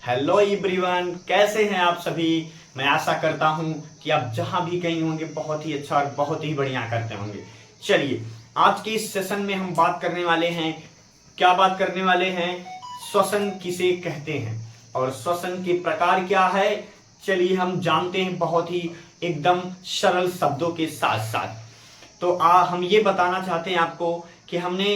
Hello everyone, कैसे हैं आप सभी। मैं आशा करता हूं कि आप जहां भी कहीं होंगे बहुत ही अच्छा और बहुत ही बढ़िया करते होंगे। चलिए, आज के इस सेशन में हम बात करने वाले हैं। क्या बात करने वाले हैं? श्वसन किसे कहते हैं और श्वसन के प्रकार क्या है। चलिए हम जानते हैं बहुत ही एकदम सरल शब्दों के साथ साथ। तो हम ये बताना चाहते हैं आपको कि हमने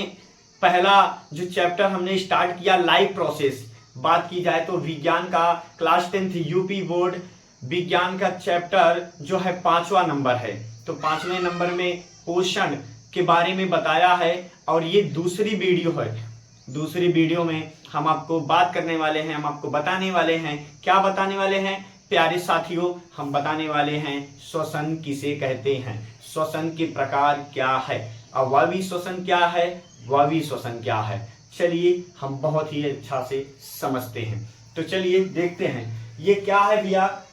पहला जो चैप्टर हमने स्टार्ट किया लाइफ प्रोसेस, बात की जाए तो विज्ञान का क्लास 10th यूपी बोर्ड विज्ञान का चैप्टर जो है 5वां नंबर है। तो 5वें नंबर में पोषण के बारे में बताया है और ये दूसरी वीडियो है। दूसरी वीडियो में हम आपको बात करने वाले हैं, हम आपको बताने वाले हैं। क्या बताने वाले हैं प्यारे साथियों? हम बताने वाले हैं श्वसन किसे कहते हैं, श्वसन के प्रकार क्या है, अवावी श्वसन क्या है, वावी श्वसन क्या है। चलिए हम बहुत ही अच्छा से समझते हैं। तो चलिए देखते हैं ये क्या है भैया।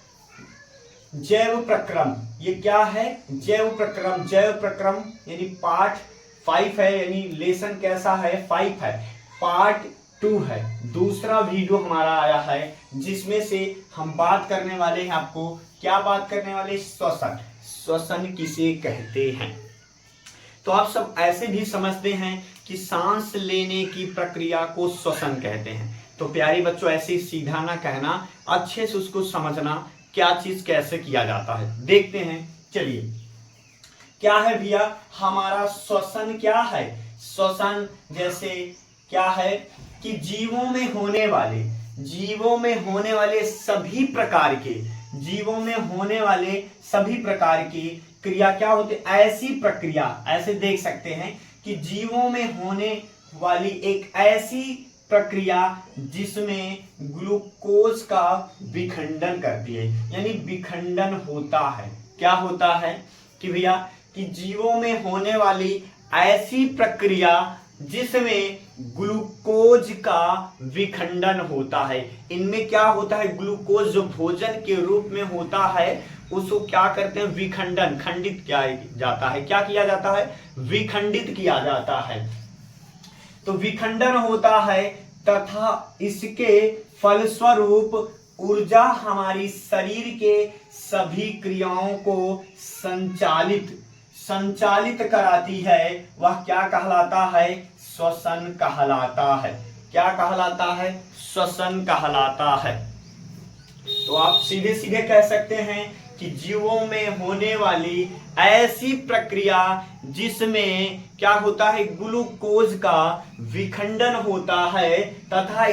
जैव प्रक्रम, ये क्या है? जैव प्रक्रम। जैव प्रक्रम यानी पार्ट 5 है, यानी लेसन कैसा है? 5 है। पार्ट 2 है, दूसरा वीडियो हमारा आया है जिसमें से हम बात करने वाले हैं। आपको क्या बात करने वाले? श्वसन। श्वसन किसे कहते हैं? तो आप सब ऐसे भी समझते हैं कि सांस लेने की प्रक्रिया को श्वसन कहते हैं। तो प्यारे बच्चों, ऐसे सीधा ना कहना, अच्छे से उसको समझना क्या चीज कैसे किया जाता है। देखते हैं। चलिए क्या है भैया हमारा श्वसन? क्या है श्वसन? जैसे क्या है कि जीवों में होने वाले सभी प्रकार के, जीवों में होने वाले सभी प्रकार की क्रिया क्या होती है? ऐसी प्रक्रिया, ऐसे देख सकते हैं कि जीवों में होने वाली एक ऐसी प्रक्रिया जिसमें ग्लूकोज का विखंडन करती है, यानी विखंडन होता है। क्या होता है कि भैया कि जीवों में होने वाली ऐसी प्रक्रिया जिसमें ग्लूकोज का विखंडन होता है। इनमें क्या होता है? ग्लूकोज जो भोजन के रूप में होता है उसको क्या करते हैं? विखंडन, खंडित किया जाता है। क्या किया जाता है? विखंडित किया जाता है। तो विखंडन होता है तथा इसके फलस्वरूप ऊर्जा हमारी शरीर के सभी क्रियाओं को संचालित कराती है। वह क्या कहलाता है? श्वसन कहलाता है। क्या कहलाता है? श्वसन कहलाता है। तो आप सीधे सीधे कह सकते हैं कि जीवों में होने वाली ऐसी प्रक्रिया जिसमें क्या होता है? ग्लूकोज का विखंडन होता है तथा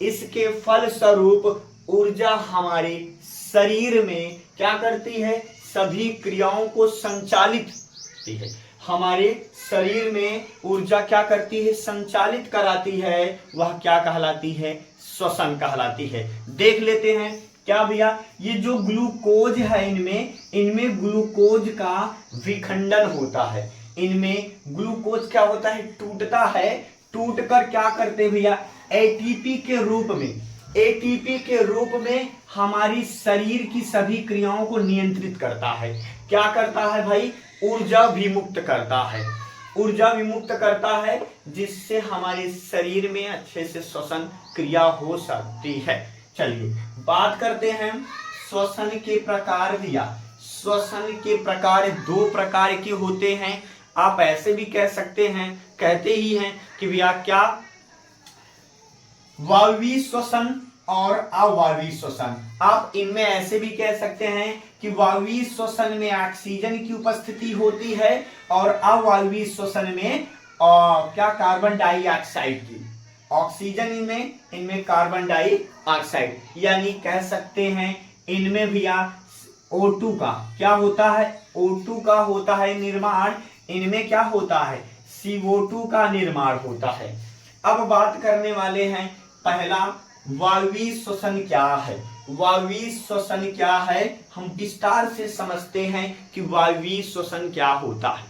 इसके फलस्वरूप ऊर्जा हमारे शरीर में क्या करती है? सभी क्रियाओं को संचालित करती है। हमारे शरीर में ऊर्जा क्या करती है? संचालित कराती है। वह क्या कहलाती है? श्वसन कहलाती है। देख लेते हैं क्या भैया, ये जो ग्लूकोज है इनमें ग्लूकोज का विखंडन होता है। इनमें ग्लूकोज क्या होता है? टूटता है। टूट कर क्या करते भैया? एटीपी के रूप में हमारी शरीर की सभी क्रियाओं को नियंत्रित करता है। क्या करता है भाई? ऊर्जा विमुक्त करता है जिससे हमारे शरीर में अच्छे से श्वसन क्रिया हो सकती है। चलिए बात करते हैं श्वसन के प्रकार भैया। श्वसन के प्रकार 2 प्रकार के होते हैं। आप ऐसे भी कह सकते हैं, कहते ही हैं कि भैया क्या? वायवीय श्वसन और अवायवीय श्वसन। आप इनमें ऐसे भी कह सकते हैं कि वायवीय श्वसन में ऑक्सीजन की उपस्थिति होती है और अवायवीय श्वसन में क्या? कार्बन डाइऑक्साइड की। ऑक्सीजन इनमें कार्बन डाइऑक्साइड, यानी कह सकते हैं इनमें भैया O2 का क्या होता है? O2 का होता है निर्माण। इनमें क्या होता है? CO2 का निर्माण होता है। अब बात करने वाले हैं पहला, वायवीय श्वसन क्या है? वायवीय श्वसन क्या है? हम विस्तार से समझते हैं कि वायवीय श्वसन क्या होता है।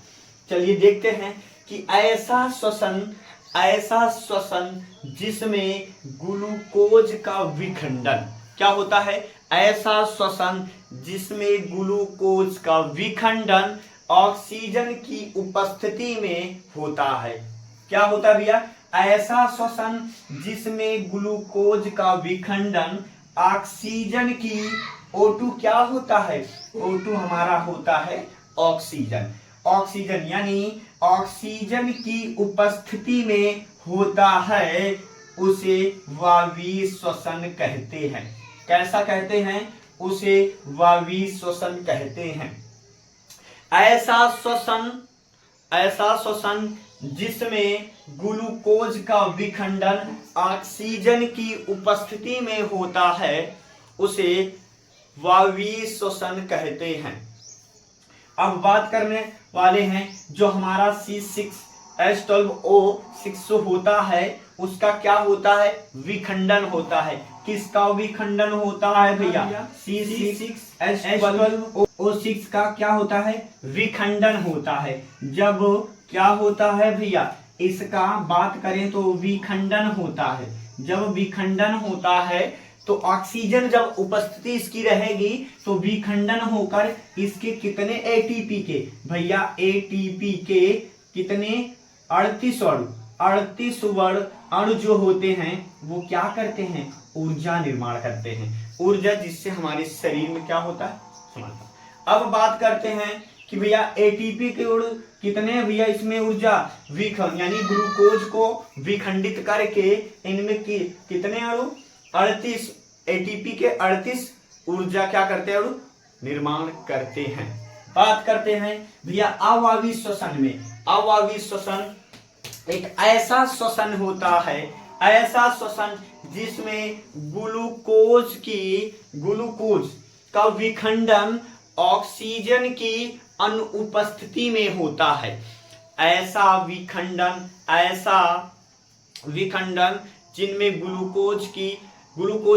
चलिए देखते हैं कि ऐसा श्वसन जिसमें ग्लूकोज का विखंडन क्या होता है? ऐसा श्वसन जिसमें ग्लूकोज का विखंडन ऑक्सीजन की उपस्थिति में होता है। क्या होता है भैया? ऐसा श्वसन जिसमें ग्लूकोज का विखंडन ऑक्सीजन की O2 क्या होता है, O2 हमारा होता है ऑक्सीजन। ऑक्सीजन यानी ऑक्सीजन की उपस्थिति में होता है, उसे वायवीय श्वसन कहते हैं। कैसा कहते हैं, उसे वायवीय श्वसन कहते हैं। ऐसा श्वसन जिसमें ग्लूकोज का विखंडन ऑक्सीजन की उपस्थिति में होता है, उसे वायवीय श्वसन कहते हैं। अब बात करने वाले हैं जो हमारा C6H12O6 होता है, उसका क्या होता है, विखंडन होता है। किसका विखंडन होता है भैया, C6H12O6 का क्या होता है, विखंडन होता है। जब क्या होता है भैया, इसका बात करें तो विखंडन होता है। जब विखंडन होता है तो ऑक्सीजन जब उपस्थिति इसकी रहेगी तो विखंडन होकर इसके कितने एटीपी के भैया, एटीपी के कितने 38 अणु जो होते हैं वो क्या करते हैं, ऊर्जा निर्माण करते हैं। ऊर्जा जिससे हमारे शरीर में क्या होता है, समझता। अब बात करते हैं कि भैया एटीपी के कितने भैया इसमें ऊर्जा विखंड यानी ग्लूकोज को विखंडित करके इनमें कितने अणु 38 एटीपी के 38 ऊर्जा क्या करते हैं, अणु निर्माण करते हैं। बात करते हैं भैया अवायवीय श्वसन में। अवायवीय श्वसन एक ऐसा श्वसन होता है, ऐसा श्वसन जिसमें ग्लूकोज का विखंडन ऑक्सीजन की अनुपस्थिति में होता है। ऐसा विखंडन जिनमें ग्लूकोज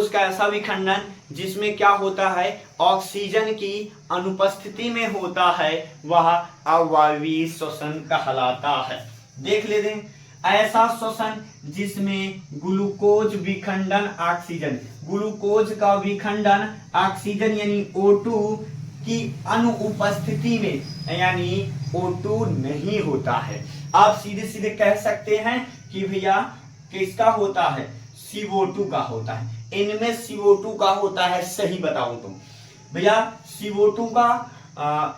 का ऐसा विखंडन जिसमें क्या होता है, ऑक्सीजन की अनुपस्थिति में होता है, वह अवायवीय श्वसन कहलाता है। देख लेते हैं, ऐसा श्वसन जिसमें ग्लूकोज विखंडन ऑक्सीजन, ग्लूकोज का विखंडन ऑक्सीजन यानी O2 की अनुपस्थिति में, यानी O2 नहीं होता है। आप सीधे सीधे कह सकते हैं कि भैया किसका होता है, CO2 का होता है। इनमें CO2 का होता है, सही बताऊं तो भैया CO2 का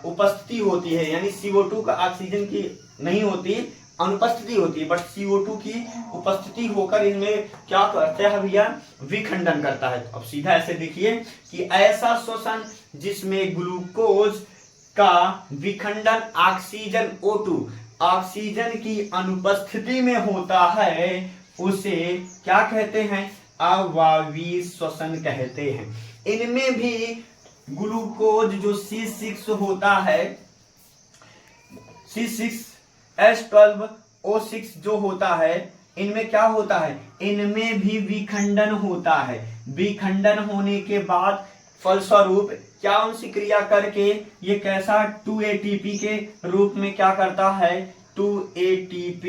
उपस्थिति होती है, यानी CO2 का ऑक्सीजन की नहीं होती, अनुपस्थिति होती है, बट CO2 की उपस्थिति होकर इनमें क्या करता है भैया, विखंडन करता है। अब सीधा ऐसे देखिए कि ऐसा श्वसन जिसमें ग्लूकोज का विखंडन ऑक्सीजन O2 ऑक्सीजन की अनुपस्थिति में होता है, उसे क्या कहते हैं, अवायवीय श्वसन कहते हैं। इनमें भी ग्लूकोज जो C6 होता है, C6H12O6 जो होता है, इनमें क्या होता है, इनमें भी विखंडन होता है। विखंडन होने के बाद फलस्वरूप क्या उनसे क्रिया करके ये कैसा 2 ATP के रूप में क्या करता है, 2 ATP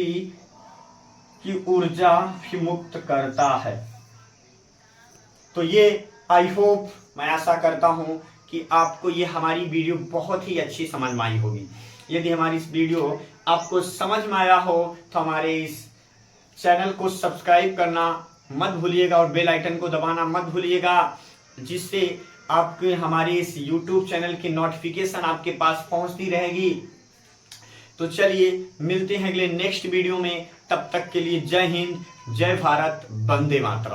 की ऊर्जा मुक्त करता है। तो ये आई होप, मैं आशा करता हूं कि आपको ये हमारी वीडियो बहुत ही अच्छी समझ में आई होगी। यदि हमारी इस वीडियो आपको समझ में आया हो तो हमारे इस चैनल को सब्सक्राइब करना मत भूलिएगा और बेल आइकन को दबाना मत भूलिएगा, जिससे आपके हमारे इस YouTube चैनल की नोटिफिकेशन आपके पास पहुंचती रहेगी। तो चलिए मिलते हैं अगले नेक्स्ट वीडियो में, तब तक के लिए जय हिंद, जय भारत, वंदे मातरम।